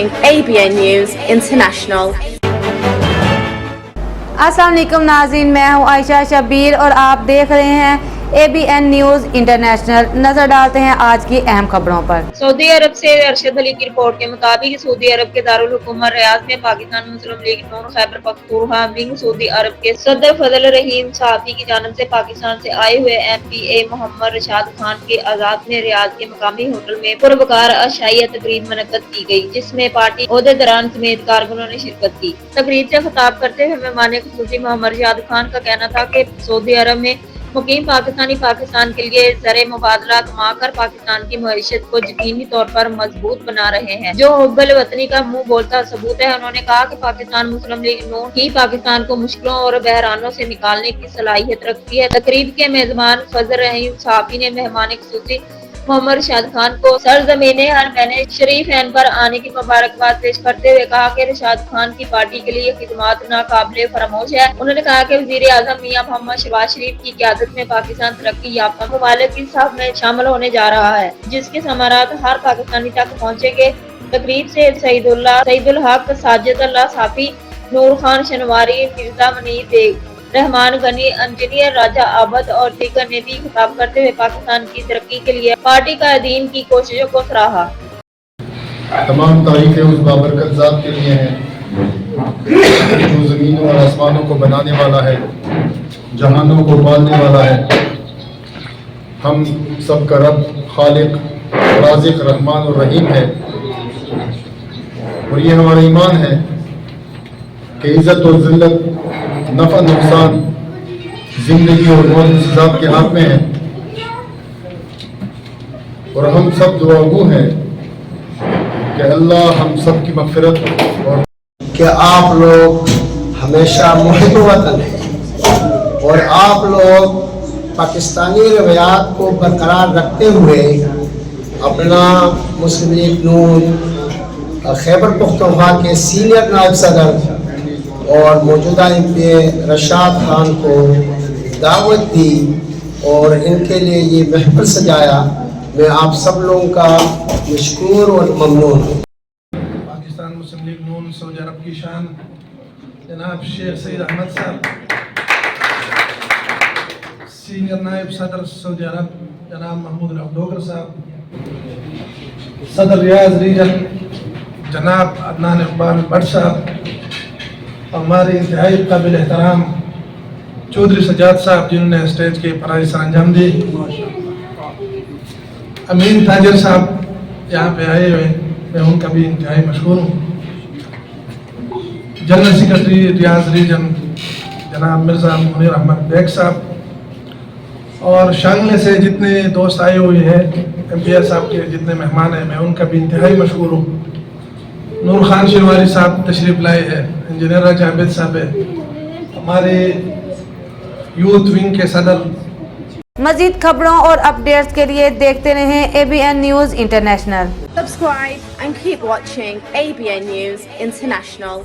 ABN News International. अस्सलाम वालेकुम नाज़रीन, मैं हूँ आयशा शबीर और आप देख रहे हैं ABN न्यूज़ इंटरनेशनल। नजर डालते हैं आज की अहम खबरों पर। सऊदी अरब से अरशद अली की रिपोर्ट के मुताबिक सऊदी अरब के दारुल हुकूमत रियाद में पाकिस्तान मुस्लिम लीग नून खैबर पख्तूनख्वा विंग सऊदी अरब के सदर फजल रहीम साहबी की जानिब से पाकिस्तान से आए हुए MPA मोहम्मद रशाद खान के आजाद में रियाद के मकामी होटल में पुरवकार अशाइया तकरीब मुनक्कद की गई, जिसमें पार्टी ओहदेदारान समेत कारकुनों ने शिरकत की। तकरीब से खिताब करते हुए मेहमान खुसूसी मोहम्मद रशाद खान का कहना था कि सऊदी अरब में मुकीम पाकिस्तान के लिए ज़र मुबादला कमाकर पाकिस्तान की मईशत को यकीनी तौर पर मजबूत बना रहे हैं, जो हुब्बुल वतनी का मुंह बोलता सबूत है। उन्होंने कहा कि पाकिस्तान मुस्लिम लीग नून ही पाकिस्तान को मुश्किलों और बहरानों से निकालने की सलाहियत रखती है। तकरीब के मेजबान फजल रहीम साहबी ने मेहमान खुसूसी मोहम्मद रशाद खान को सरजमीने हरमैन शरीफैन पर आने की मुबारकबाद पेश करते हुए कहा कि रशाद खान की पार्टी के लिए खिदमत नाकाबिले फरामोश है। उन्होंने कहा कि वजीर आजम मियां मोहम्मद शहबाज शरीफ की क़यादत में पाकिस्तान तरक्की याफ्ता ममालिक की साफ में शामिल होने जा रहा है, जिसके समारात हर पाकिस्तानी तक पहुँचेंगे। तकरीब से सईदुल हक, साजिद अल्लाह साफी, नूर खान शनवारी, मिर्जा मनीर बेग, रहमान गनी, इंजीनियर राजा आबद और दीगर ने भी खिताब करते हुए पाकिस्तान की तरक्की के लिए पार्टी कायदीन की कोशिशों को सराहा। तमाम तारीफें उस बाबरकत ज़ात के लिए हैं जो ज़मीनों और आसमानों को बनाने वाला है, जहानों को पालने वाला है। हम सब का रब, खालिक, राज़िक, रहमान और रहीम है। और ये हमारा ईमान है कि इज़्ज़त और ज़िल्लत, नफ़ा नुकसान जिंदगी और मौत हिसाब के हाथ में है। और हम सब दुआगो हैं कि अल्लाह हम सब की मग़फ़िरत और कि आप लोग हमेशा मुहिब वतन हैं और आप लोग पाकिस्तानी रवायात को बरकरार रखते हुए अपना मुस्लिम लीग नून खैबर पख्तूनख्वा के सीनियर नायब सदर और मौजूदा MPA रशाद खान को दावत दी और इनके लिए ये महफिल सजाया। मैं आप सब लोगों का मशकूर और ममनून हूँ। पाकिस्तान मुस्लिम लीग नून सऊदी अरब की शान जनाब शेख सईद अहमद साहब, सीनियर नायब सदर सऊदी अरब जनाब महमूद डोगर साहब, सदर रियाज रीजन जनाब अदनान इकबाल भट्ट साहब, हमारे इंतहाई काबिल एहतराम चौधरी सजाद साहब जिन्होंने स्टेज के फराइज़ सर अंजाम दी, अमीन ताजर साहब यहाँ पे आए हुए, मैं उनका भी इंतहाई मशहूर हूँ। जनरल सेक्रेटरी रियाज रीजन जनाब मिर्ज़ा मुनीर अहमद बेग साहब और शांगले से जितने दोस्त आए हुए हैं, MPA साहब के जितने मेहमान हैं, मैं उनका भी इंतहाई मशहूर हूँ। नूर खान शनवारी साहब तशरीफ लाए हैं, इंजीनियर राजा आबद साहब है, हमारे यूथ विंग के सदर। मजीद खबरों और अपडेट्स के लिए देखते रहें ABN news international. Subscribe and keep watching ABN News International.